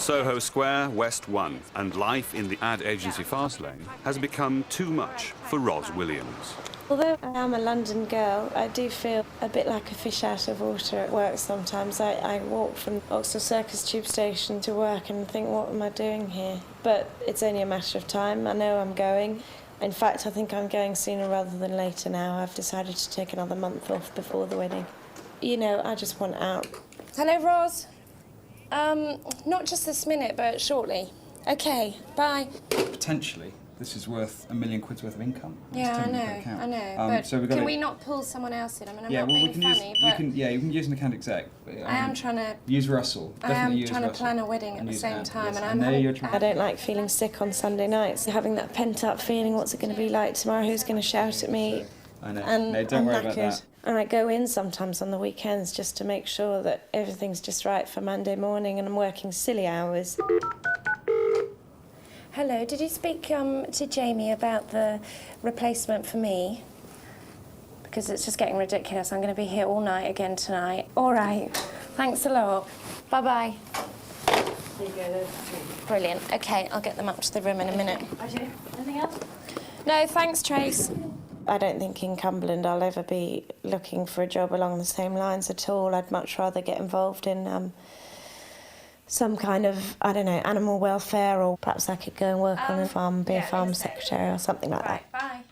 Soho Square, West 1, and life in the ad agency fast lane has become too much for Ros Williams. Although I am a London girl, I do feel a bit like a fish out of water at work sometimes. I walk from Oxford Circus tube station to work and think, what am I doing here? But it's only a matter of time. I know I'm going. In fact, I think I'm going sooner rather than later now. I've decided to take another month off before the wedding. You know, I just want out. Hello, Ros. Not just this minute, but shortly. OK, bye. Potentially, this is worth £1 million worth of income. Yeah, I know. But so can we not pull someone else in? I mean, I'm not we being can funny, use, but... you can use an account exec. But, I am trying to... Use Russell. Definitely use Russell. I am trying to plan a wedding at the same time, and I don't like feeling sick on Sunday nights, having that pent-up feeling, what's it going to be like tomorrow, who's going to shout at me? I know. And no, don't worry knackered. about that. And I go in sometimes on the weekends just to make sure that everything's just right for Monday morning, and I'm working silly hours. Hello, did you speak to Jamie about the replacement for me? Because it's just getting ridiculous. I'm going to be here all night again tonight. All right. Thanks a lot. Bye-bye. There you go. Brilliant. OK, I'll get them up to the room in a minute. Anything else? No, thanks, Trace. I don't think in Cumberland I'll ever be looking for a job along the same lines at all. I'd much rather get involved in some kind of, I don't know, animal welfare, or perhaps I could go and work on a farm, be a farm secretary or something like that. Bye.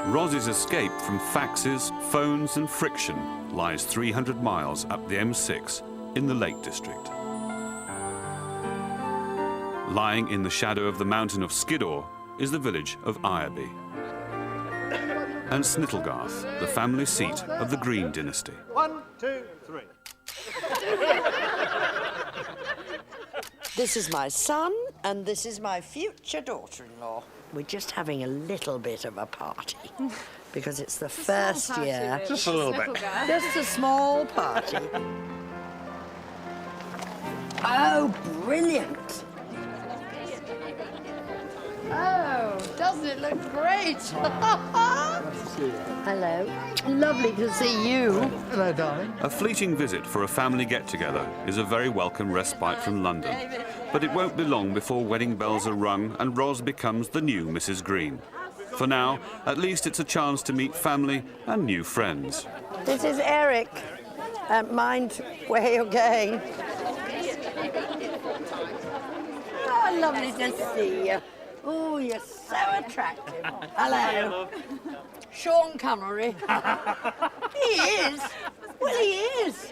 Ros's escape from faxes, phones and friction lies 300 miles up the M6 in the Lake District. Lying in the shadow of the mountain of Skiddaw is the village of Ireby and Snittlegarth, the family seat of the Green dynasty. 1, 2, 3. This is my son, and this is my future daughter-in-law. We're just having a little bit of a party because it's the first year. Really. Just a little bit. Just a small party. Oh, brilliant. Oh, doesn't it look great? Hello. Lovely to see you. Hello, darling. A fleeting visit for a family get-together is a very welcome respite from London. But it won't be long before wedding bells are rung and Ros becomes the new Mrs. Green. For now, at least it's a chance to meet family and new friends. This is Eric. Mind where you're going. Oh, lovely to see you. Oh, you're so attractive. Hello. Sean Connery. He is. Well, he is.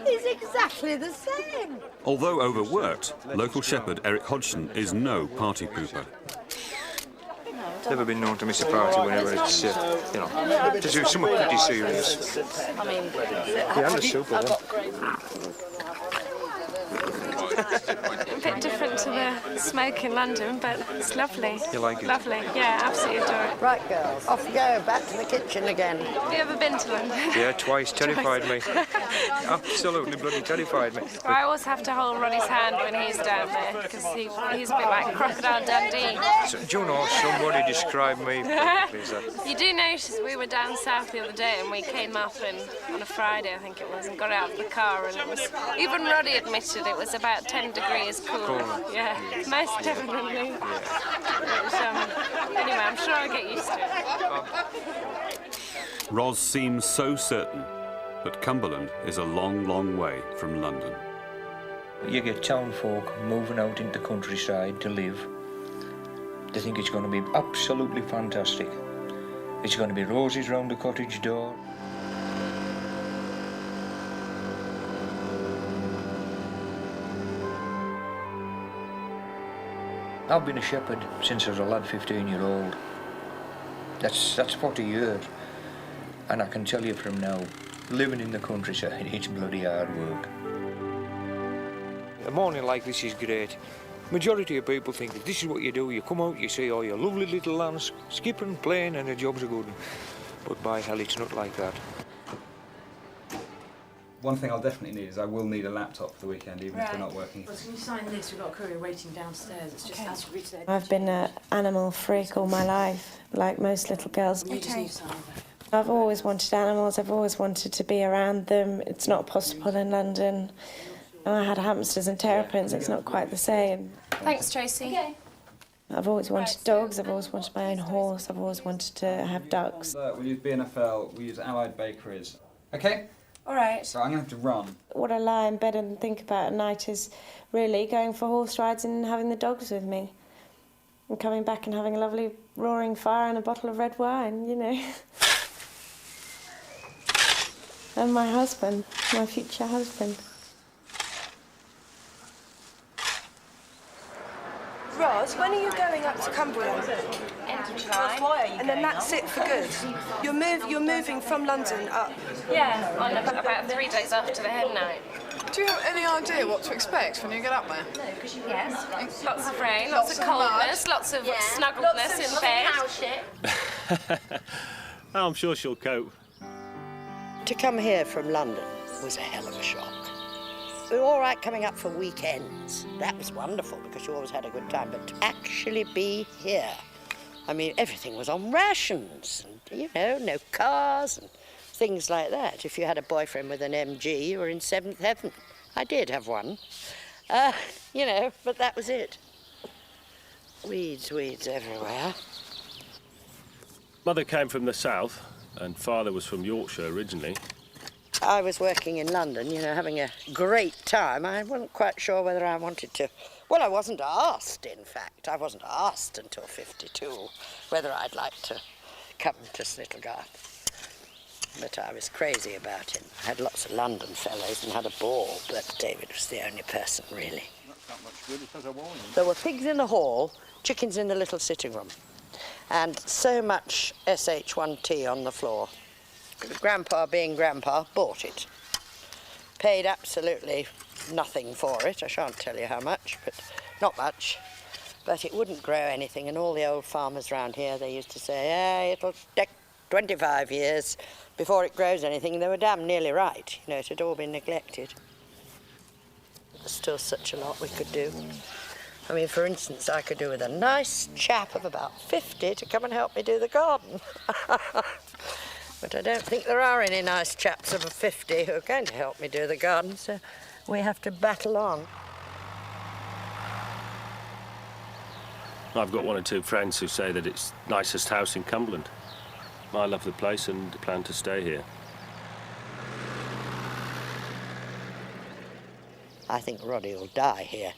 He's exactly the same. Although overworked, local shepherd Eric Hodgson is no party pooper. Never been known to miss a party whenever it's, to do something pretty serious. I mean... Yeah, I'm a super one. A bit different to the smoke in London, but it's lovely. You like it? Lovely, yeah, absolutely adore it. Right, girls, off you go, back to the kitchen again. Have you ever been to London? Yeah, twice. Terrified me. Absolutely bloody terrified me. Well, I always have to hold Ronnie's hand when he's down there, because he's a bit like Crocodile Dundee. So, do you know, somebody described me perfectly as that. You do notice we were down south the other day and we came up on a Friday, I think it was, and got out of the car, and it was, even Roddy admitted it was about 10 degrees cooler. Yeah, most definitely. But, anyway, I'm sure I'll get used to it. Ros seems so certain, but Cumberland is a long, long way from London. You get town folk moving out into the countryside to live. They think it's going to be absolutely fantastic. It's going to be roses round the cottage door. I've been a shepherd since I was a lad 15-year-old. That's 40 years. And I can tell you from now, living in the countryside, it's bloody hard work. A morning like this is great. Majority of people think that this is what you do. You come out, you see all your lovely little lambs skipping, playing, and the job's are good. But by hell, it's not like that. One thing I'll definitely need is I will need a laptop for the weekend, even if we're not working. Well, can you sign this? We've got a courier waiting downstairs. It's just as you reach there. I've been an animal freak all my life, like most little girls. Okay. I've always wanted animals, I've always wanted to be around them. It's not possible in London. And I had hamsters and terrapins, it's not quite the same. Thanks, Tracy. Okay. I've always wanted dogs, I've always wanted my own horse, I've always wanted to have ducks. We use BNFL, we use Allied Bakeries. Okay? All right. So I'm going to have to run. What I lie in bed and think about at night is really going for horse rides and having the dogs with me. And coming back and having a lovely roaring fire and a bottle of red wine, you know. And my husband, my future husband. Roz, when are you going up to Cumbria? End of July. And then that's it for good? You're moving from London up? Yeah, on about 3 days after the hen night. Do you have any idea what to expect when you get up there? Yes. Lots of rain, lots of coldness, lots of snuggledness in bed. I'm sure she'll cope. To come here from London was a hell of a shock. We were all right coming up for weekends. That was wonderful because you always had a good time. But to actually be here, I mean, everything was on rations. And, you know, no cars and things like that. If you had a boyfriend with an MG, you were in seventh heaven. I did have one. You know, but that was it. Weeds everywhere. Mother came from the south and father was from Yorkshire originally. I was working in London, you know, having a great time. I wasn't quite sure whether I wanted to... Well, I wasn't asked, in fact. I wasn't asked until 52 whether I'd like to come to Snittlegarth. But I was crazy about him. I had lots of London fellows and had a ball, but David was the only person, really. There were pigs in the hall, chickens in the little sitting room, and so much SH1T on the floor. Grandpa, being Grandpa, bought it. Paid absolutely nothing for it. I shan't tell you how much, but not much. But it wouldn't grow anything, and all the old farmers round here, they used to say, it'll take 25 years before it grows anything, and they were damn nearly right. You know, it had all been neglected. There's still such a lot we could do. I mean, for instance, I could do with a nice chap of about 50 to come and help me do the garden. But I don't think there are any nice chaps over 50 who are going to help me do the garden, so we have to battle on. I've got one or two friends who say that it's the nicest house in Cumberland. I love the place and plan to stay here. I think Roddy will die here.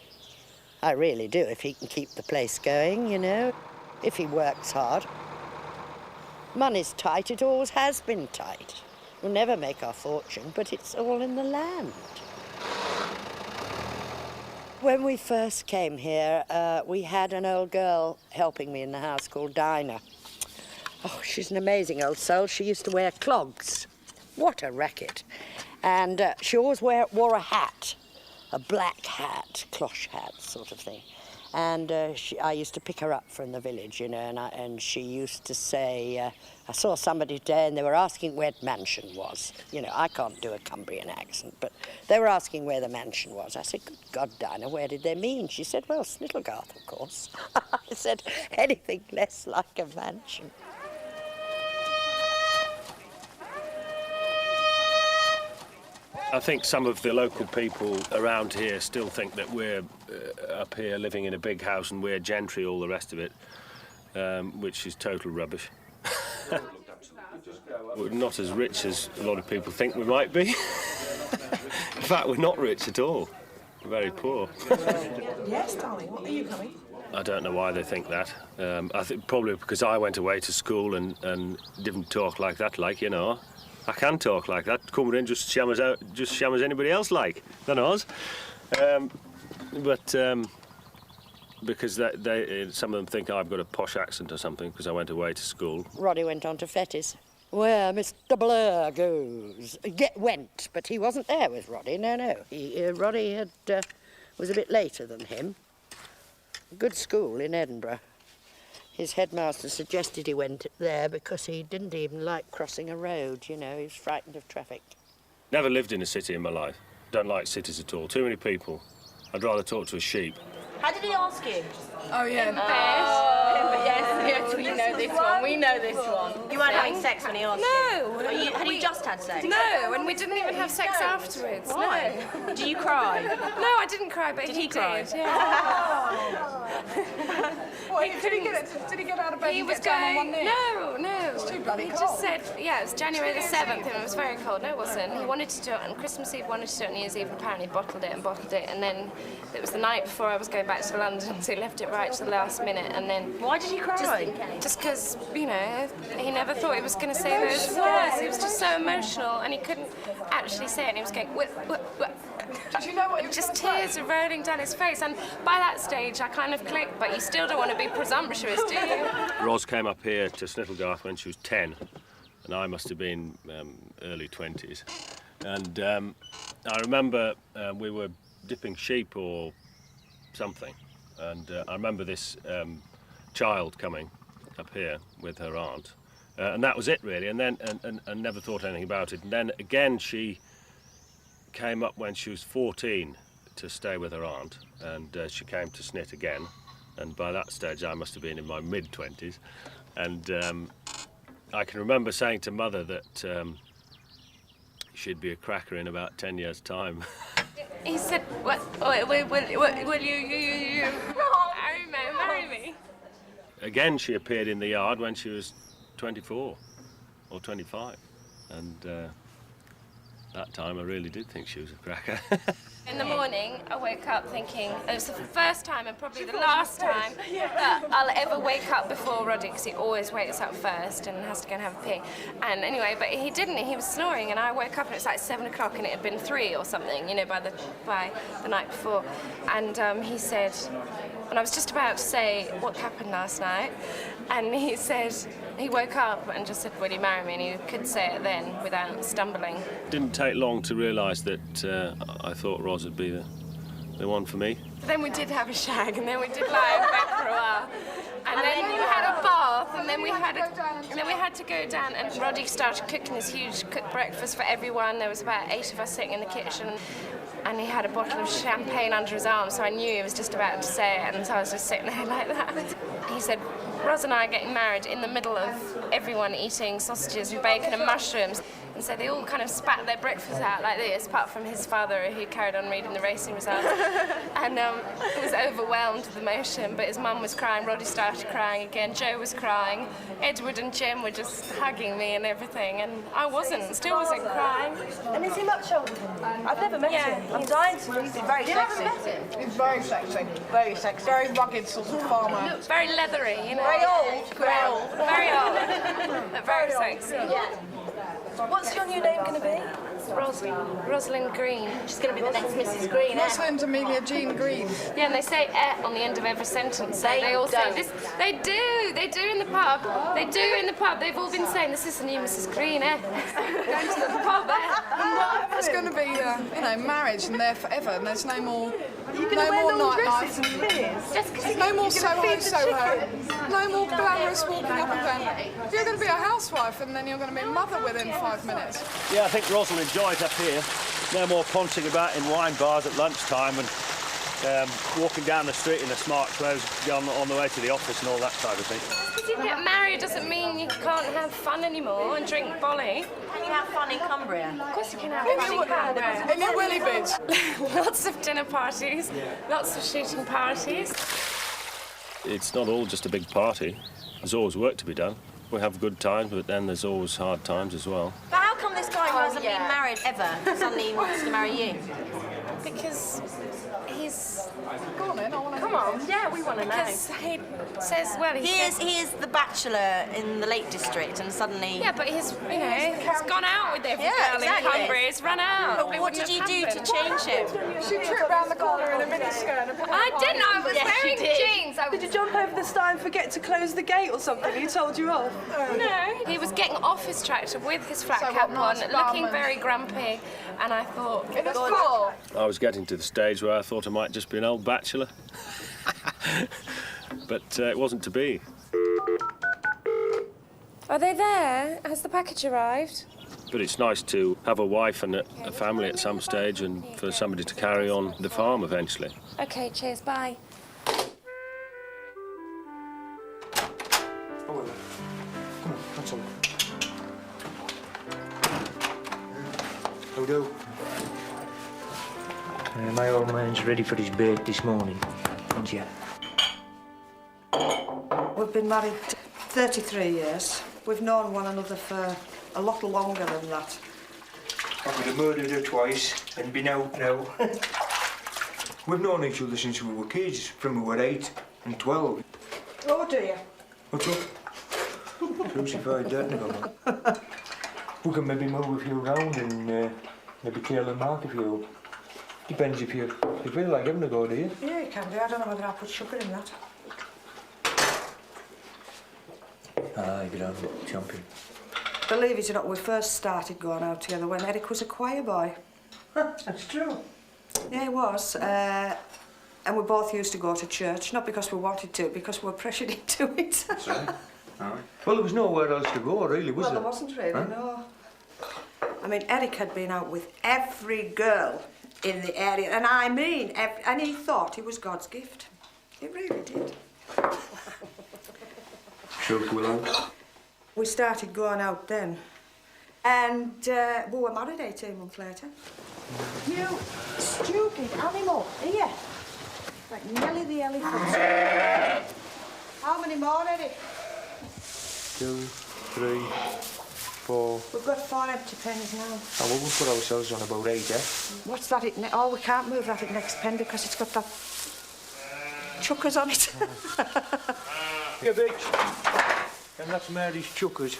I really do, if he can keep the place going, you know, if he works hard. Money's tight, it always has been tight. We'll never make our fortune, but it's all in the land. When we first came here, we had an old girl helping me in the house called Dinah. Oh, she's an amazing old soul. She used to wear clogs. What a racket. And she always wore a hat, a black hat, cloche hat sort of thing. And I used to pick her up from the village, you know, and she used to say, I saw somebody today and they were asking where the mansion was. You know, I can't do a Cumbrian accent, but they were asking where the mansion was. I said, good God, Dinah, where did they mean? She said, well, Snittlegarth, of course. I said, anything less like a mansion. I think some of the local people around here still think that we're up here living in a big house and we're gentry, all the rest of it, which is total rubbish. We're not as rich as a lot of people think we might be. In fact, we're not rich at all. We're very poor. Yes, darling, are you coming? I don't know why they think that. I think probably because I went away to school and didn't talk like that, like, you know. I can talk like that. Cumbrian just shammers out, just shammers anybody else like, than us. Because some of them think I've got a posh accent or something because I went away to school. Roddy went on to Fettes. Where Mr. Blair goes. Went, but he wasn't there with Roddy, no. Roddy was a bit later than him. Good school in Edinburgh. His headmaster suggested he went there because he didn't even like crossing a road, you know, he was frightened of traffic. Never lived in a city in my life. Don't like cities at all. Too many people. I'd rather talk to a sheep. How did he ask you? Oh, yeah. Yes, we know this one. We know this one. You weren't having sex when he asked No. you? Had you just had sex? No, and we didn't even have sex afterwards. Why? No. Did you cry? No, I didn't cry, but Did he cry? did. Yeah. Did he get out of bed He and was get down on going. one knee? No. It's too bloody He cold. just said, yeah, it was January the 7th, and it was very cold. No, it wasn't. He wanted to do it on Christmas Eve, wanted to do it on New Year's Eve, and apparently bottled it, and then it was the night before I was going back to London, so he left it right to the last minute, and then... Why did he cry? Just because, you know, he never thought he was going to say those words. He was just so emotional, and he couldn't actually say it, and he was going... Did you know what he was Just gonna say? tears were rolling down his face, and by that stage I kind of clicked, but you still don't want to be presumptuous, do you? Ros came up here to Snittlegarth when she was 10, and I must have been early 20s. And I remember we were dipping sheep or something, and I remember this child coming up here with her aunt, and that was it really. And then and never thought anything about it. And then again she came up when she was 14 to stay with her aunt, and she came to Snit again. And by that stage I must have been in my mid-20s, and I can remember saying to Mother that she'd be a cracker in about 10 years' time. He said, "What? Will you marry me?" Again, she appeared in the yard when she was 24 or 25, and that time I really did think she was a cracker. In the morning, I woke up thinking it was the first time and probably the last time that I'll ever wake up before Roddy, because he always wakes up first and has to go and have a pee. And anyway, but he didn't. He was snoring, and I woke up and it's like 7 o'clock, and it had been 3 or something, you know, by the night before. And he said, and I was just about to say what happened last night, and he said, he woke up and just said, "Will you marry me?" And he could say it then without stumbling. It didn't take long to realise that I thought Ros would be the one for me. Then we did have a shag, and then we did lie in bed for a while, and then we had a bath, and then we had to go down, and Roddy started cooking this huge cooked breakfast for everyone. There was about 8 of us sitting in the kitchen, and he had a bottle of champagne under his arm, so I knew he was just about to say it, and so I was just sitting there like that. He said, "Ros and I are getting married in the middle of everyone eating sausages and bacon and mushrooms." And so they all kind of spat their breakfast out like this, apart from his father, who carried on reading the racing results. And he was overwhelmed with emotion, but his mum was crying, Roddy started crying again, Joe was crying, Edward and Jim were just hugging me and everything, and I still wasn't crying. And is he much older than you? I've never met him. I'm dying to meet him. Very sexy. He's very sexy. Very sexy. Very rugged sort of farmer. Very leathery, you know. Very old. Very old. Very old, but very sexy. Yeah. What's your new name going to be? Rosalind Green. She's going to be the next Mrs. Green. Rosalind Amelia Jean Green. Yeah, and they say on the end of every sentence. So they all say this. They do in the pub. They do in the pub. They've all been saying, "This is the new Mrs. Green, eh?" Going to the pub, eh? There's going to be, you know, marriage and there forever, and there's no more, You're no going to wear more long nightlife. dresses and beers? Just because No more Soho, feed the Soho. No more glamorous walking up and down. You're going to be a housewife, and then you're going to be a mother within 5 minutes. Yeah, I think Ros will enjoy it up here. No more poncing about in wine bars at lunchtime and walking down the street in a smart clothes on the way to the office and all that type of thing. Because you get married doesn't mean you can't have fun anymore and drink bolly. Can you have fun in Cumbria? Of course you can have fun in Cumbria. In your willy bits. Lots of dinner parties, lots of shooting parties. It's not all just a big party. There's always work to be done. We have good times, but then there's always hard times as well. But how come this guy who hasn't been married ever suddenly wants to marry you? Because he's... Go on then, I want to Come on, yeah, we want to know. Because he says, well, He is the bachelor in the Lake District, and suddenly... Yeah, but he's, you know, he's gone out with every Yeah, girl exactly. in Cumbria. He's run out. But what did you do to change him? She tripped round the corner in a miniskirt. I didn't. I was Yes, wearing you did. jeans. Did you jump over the stile and forget to close the gate or something? He told you off? No, he was getting off his tractor with his flat So cap what, on, nice looking garment? very grumpy, and I thought, In a car. I was getting to the stage where I thought I might just be an old bachelor. But it wasn't to be. are they there? Has the package arrived? But it's nice to have a wife and a family at some stage and for somebody to carry on the farm eventually. Okay, cheers, bye. Come on, let's have a look. How do? My old man's ready for his bait this morning, aren't you? We've been married 33 years. We've known one another for a lot longer than that. I could have murdered her twice and been out now. We've known each other since we were kids, from we were 8 and 12. Oh, do you? What's up? Crucified that nigga. We can maybe move a few round and maybe tail and mark a few. Depends if you feel like having a go, do you? Yeah, you can do. I don't know whether I put sugar in that. Aye, get on, champion. Believe it or not, we first started going out together when Eric was a choir boy. That's true. Yeah, he was. And we both used to go to church, not because we wanted to, because we were pressured into it. That's right. Aye. Well, there was nowhere else to go, really, was Well, there? there wasn't really, Huh? no. I mean, Eric had been out with every girl in the area, and I mean, and he thought he was God's gift. He really did. Sure, we'll out. We started going out then, and we were married 18 months later. You stupid animal, here. Like Nelly the elephant. How many more, Eric? 2, 3, 4. We've got 4 empty pens now. And we'll put ourselves on about 8, eh? What's that? Oh, we can't move that at next pen because it's got that chuckers on it. Yeah, bitch. And that's Mary's chuckers.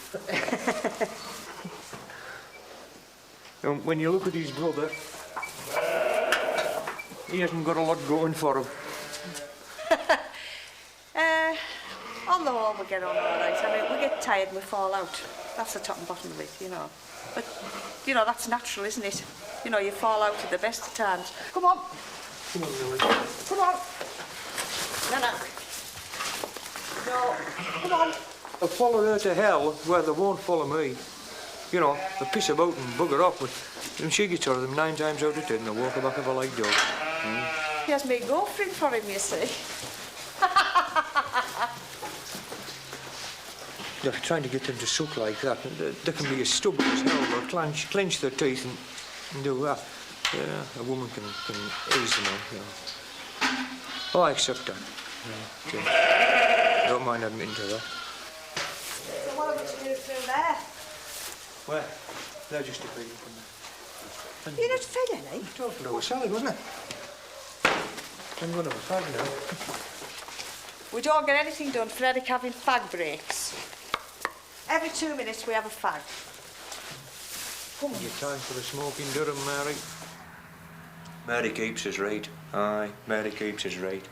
And when you look at his brother, he hasn't got a lot going for him. On the whole, we get on all right. I mean, we get tired and we fall out. That's the top and bottom of it, you know. But, you know, that's natural, isn't it? You know, you fall out at the best of times. Come on. Come on, Lily. Come on. No. No. Come on. They'll follow her to hell where they won't follow me. You know, they piss about and bugger off, but when she gets out of them 9 times out of 10, they'll walk her back of her like dogs. He has me girlfriend for him, you see. They're trying to get them to suck like that. They can be as stubborn as hell. They'll clench their teeth and do that. Yeah, a woman can ease them on, you know. Oh, I accept that. Yeah, okay. Don't mind admitting to that. So what are we to do through there? Where? They're just a feeding from there. You're not fed any? Talking to a salad, wasn't it? I'm going to have a fag now. We don't get anything done for Eric having fag breaks. Every 2 minutes we have a fag. Come on. Your time for the smoking Durham, Mary. Mary keeps us right. Aye, Mary keeps us right.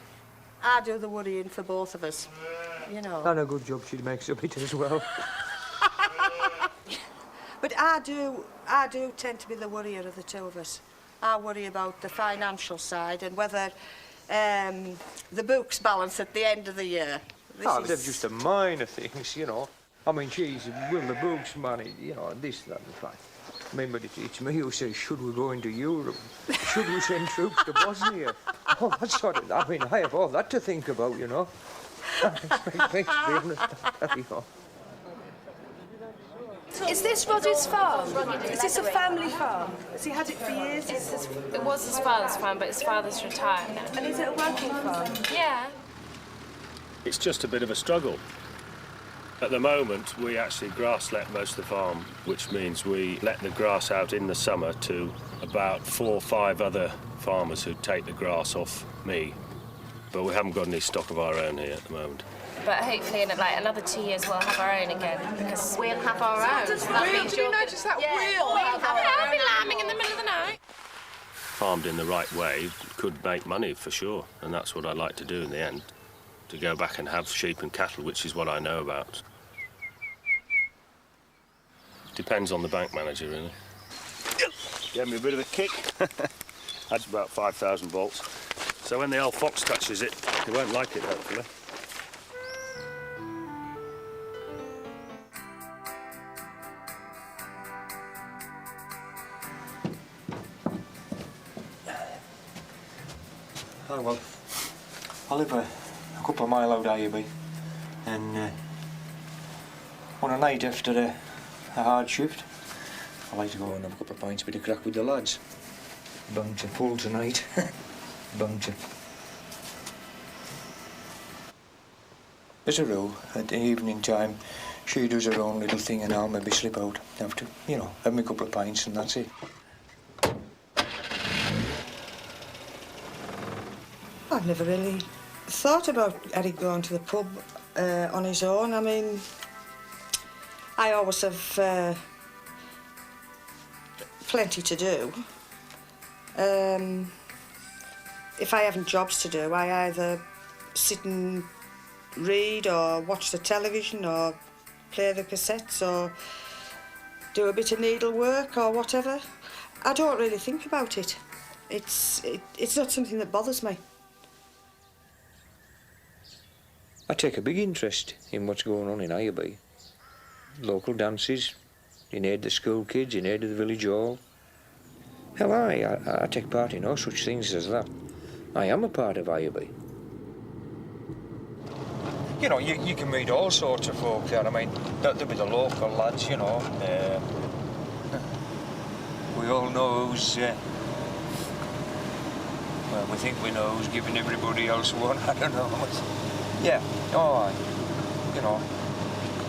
I do the worrying for both of us, you know. And a good job she makes of it as well. But I do tend to be the worrier of the two of us. I worry about the financial side and whether the books balance at the end of the year. They're just the minor things, you know. I mean, she's, will the books money, you know, this, that, and fine. I mean, but it's me who says, should we go into Europe? Should we send troops to Bosnia? Oh, that sort of, I mean, I have all that to think about, you know. I expect me to be honest, you know. Is this Roddy's farm? Is this a family farm? Has he had it for years? It was his father's farm, but his father's retired now. And is it a working farm? Yeah. It's just a bit of a struggle. At the moment, we actually grass-let most of the farm, which means we let the grass out in the summer to about 4 or 5 other farmers who take the grass off me. But we haven't got any stock of our own here at the moment. But hopefully in like another 2 years we'll have our own again, because we'll have our own. Did you notice that? We'll have our I'll be own. lambing in the middle of the night. Farmed in the right way could make money for sure, and that's what I'd like to do in the end. To go back and have sheep and cattle, which is what I know about. Depends on the bank manager, really. Gave me a bit of a kick. That's about 5,000 volts. So when the old fox touches it, he won't like it, hopefully. Oh, well, I live a couple of mile out Ireby, and on a night after a hard shift, I like to go and have a couple of pints, bit of crack with the lads. Bound to pull tonight. Bound to. As a rule, at the evening time, she does her own little thing and I'll maybe slip out. Have to, you know, have me a couple of pints and that's it. I've never really thought about Eric going to the pub on his own. I mean, I always have plenty to do. If I haven't jobs to do, I either sit and read or watch the television or play the cassettes or do a bit of needlework or whatever. I don't really think about it. It's not something that bothers me. I take a big interest in what's going on in Ireby. Local dances, in aid of the school kids, in aid of the village hall. Hell, I take part in all such things as that. I am a part of Ireby. You know, you can meet all sorts of folk there. I mean, there'll be the local lads, you know. We all know who's... well, we think we know who's giving everybody else one. I don't know. Yeah, oh, you know,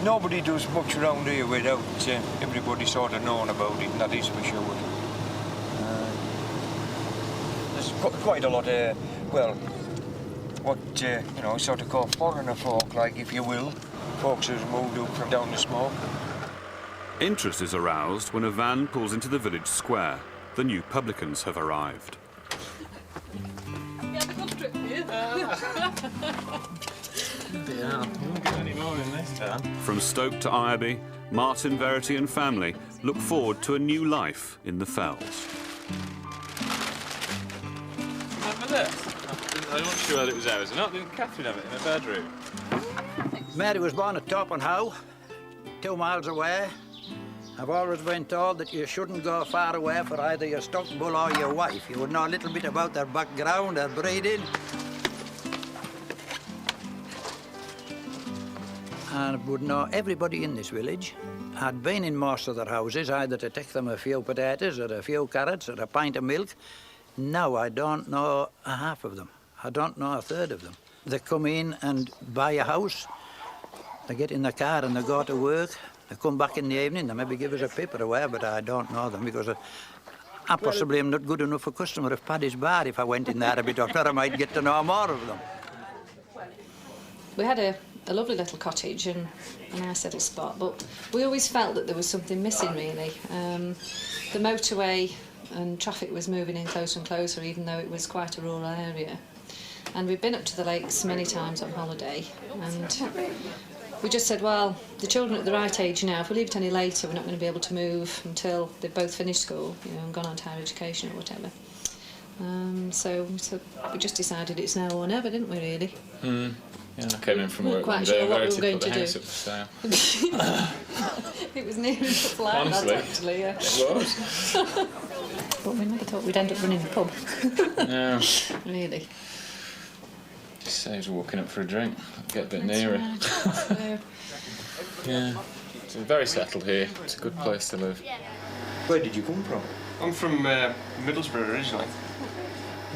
nobody does much around here without everybody sort of knowing about it, and that is for sure. There's quite a lot of, well, what, you know, sort of called foreigner folk, like, if you will. Folks who's moved up from down the smoke. Interest is aroused when a van pulls into the village square. The new publicans have arrived. Yeah, you won't get any more in this town. From Stoke to Ireby, Martin, Verity and family look forward to a new life in the Fells. Remember this? I'm not sure whether it was ours or not. Didn't Catherine have it in her bedroom? Mary was born at Torpenhow, 2 miles away. I've always been told that you shouldn't go far away for either your stock bull or your wife. You would know a little bit about their background, their breeding. And would know everybody in this village. I'd been in most of their houses, either to take them a few potatoes or a few carrots or a pint of milk. Now I don't know a half of them. I don't know a third of them. They come in and buy a house, they get in the car and they go to work, they come back in the evening, they maybe give us a pip or away, but I don't know them because I possibly am not good enough a customer of Paddy's Bar. If I went in there a bit oftener, I might get to know more of them. We had a lovely little cottage and a nice little spot, but we always felt that there was something missing, really. The motorway and traffic was moving in closer and closer, even though it was quite a rural area. And we've been up to the lakes many times on holiday, and we just said, well, the children are at the right age now. If we leave it any later, we're not going to be able to move until they've both finished school, you know, and gone on to higher education or whatever. So we just decided it's now or never, didn't we, really? Mm. Yeah, I came in from work quite one sure day, what we were Verity going put the to house do. up for sale. It was near enough like Honestly, that, actually, yeah. It was. But we never thought we'd end up running the pub. No. Really. Just saves walking up for a drink. Get a bit That's nearer. right. So, Yeah. It's very settled here. It's a good place to live. Where did you come from? I'm from Middlesbrough originally.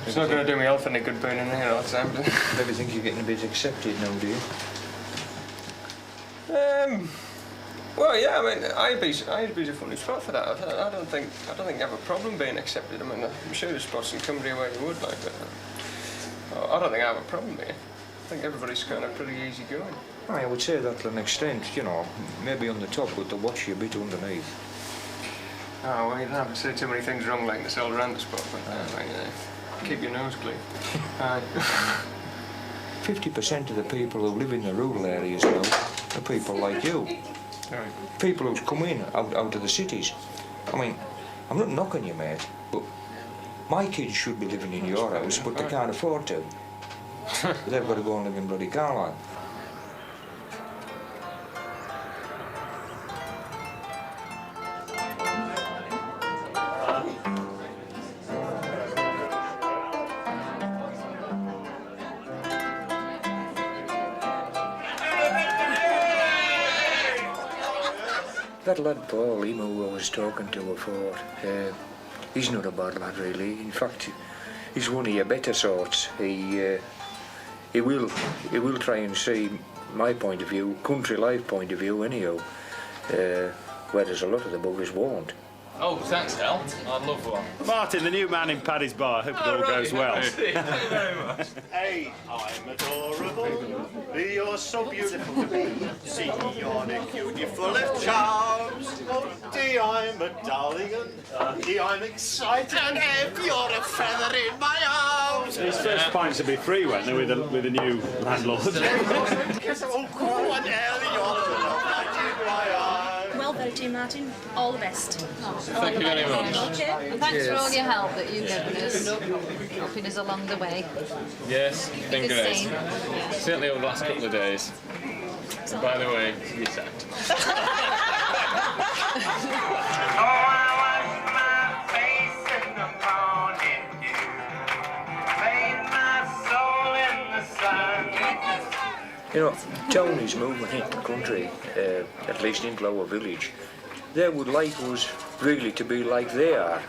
It's not going to do me health any good being in here all the time. Maybe think you're getting a bit accepted now, do you? Well, yeah. I mean, Ireby's a funny spot for that. I don't think you have a problem being accepted. I mean, I'm sure there's spots in Cumbria where you would, like, but I don't think I have a problem here. I think everybody's kind of pretty easy going. I would say that to an extent, you know, maybe on the top, but to watch you a bit underneath. Oh, well, you don't have to say too many things wrong like this all around the spot, but keep your nose clean. 50% of the people who live in the rural areas now are people like you. Right. People who've come in out of the cities. I mean, I'm not knocking you, mate, but my kids should be living in your house, but they can't afford to. They've got to go and live in bloody Carlisle. That lad Paul, him who I was talking to before, he's not a bad lad really. In fact, he's one of your better sorts. He will try and see my point of view, country life point of view anyhow, whereas a lot of the buggers won't. Oh, thanks, Al. I'd love one. Martin, the new man in Paddy's Bar. Hope it all goes well. Thank you very much. Hey, I'm adorable. You're so beautiful to me. See, you're a cutie full of charms. Oh, dear, I'm a darling, and dear, I'm excited. And if you're a feather in my arms. His first pints will be free, won't they, with the new landlord? Oh, come on, Ellie, you're Well voted, Dear Martin. All the best. Thank you very much. And thanks for all your help that you've given us, helping us along the way. Yes, been Good great. scene. Certainly over the last couple of days. By the way, you're sacked. You know, Tony's moving into the country, at least into our village. They would like us really to be like they are.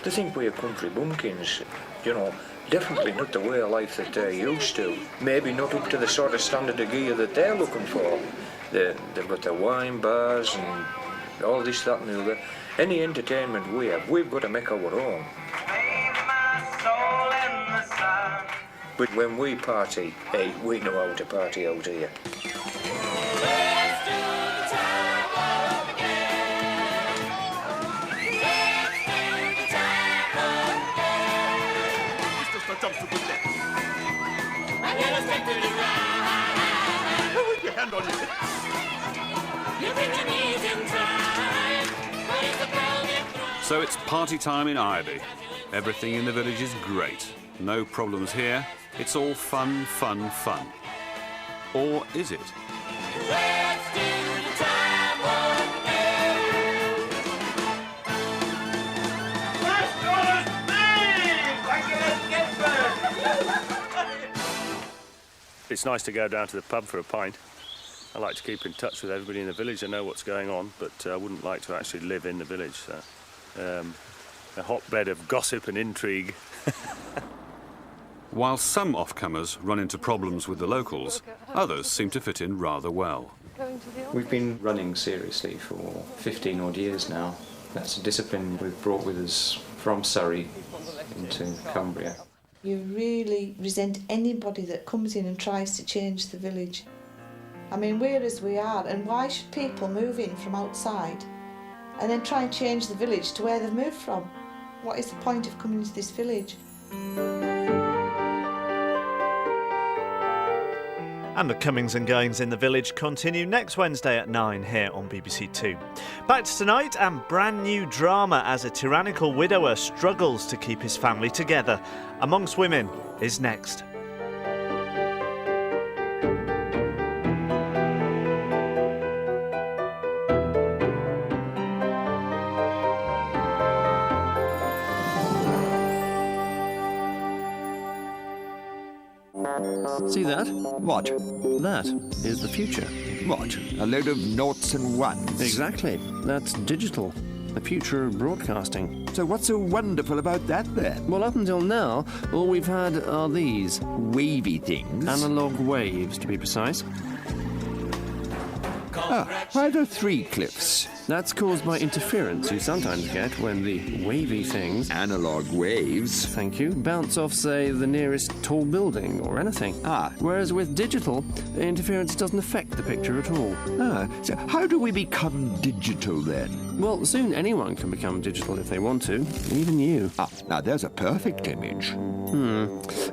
They think we're country bumpkins, you know, definitely not the way of life that they're used to. Maybe not up to the sort of standard of gear that they're looking for. They've got their wine bars and all this, that and the other. Any entertainment we have, we've got to make our own. But when we party, hey, we know how to party out here. Put your hand on your hip. So it's party time in Ireby. Everything in the village is great. No problems here. It's all fun, fun, fun. Or is it? It's nice to go down to the pub for a pint. I like to keep in touch with everybody in the village. I know what's going on, but I wouldn't like to actually live in the village. So, a hotbed of gossip and intrigue. While some off-comers run into problems with the locals, others seem to fit in rather well. We've been running seriously for 15 odd years now. That's a discipline we've brought with us from Surrey into Cumbria. You really resent anybody that comes in and tries to change the village. I mean, we're as we are, and why should people move in from outside and then try and change the village to where they've moved from? What is the point of coming into this village? And the comings and goings in the village continue next Wednesday at 9 here on BBC Two. Back to tonight and brand new drama as a tyrannical widower struggles to keep his family together. Amongst Women is next. See that? What? That is the future. What? A load of noughts and ones? Exactly. That's digital. The future of broadcasting. So what's so wonderful about that then? Well, up until now, all we've had are these. Wavy things? Analog waves, to be precise. Ah, why are there 3 cliffs? That's caused by interference you sometimes get when the wavy things... Analog waves. Thank you. Bounce off, say, the nearest tall building or anything. Ah. Whereas with digital, the interference doesn't affect the picture at all. Ah, so how do we become digital then? Well, soon anyone can become digital if they want to, even you. Ah, now there's a perfect image.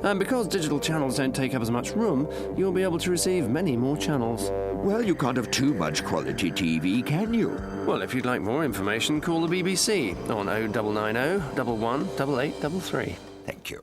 And because digital channels don't take up as much room, you'll be able to receive many more channels. Well, you can't have too much quality TV, can you? Well, if you'd like more information, call the BBC on 0990 11 8833. Thank you.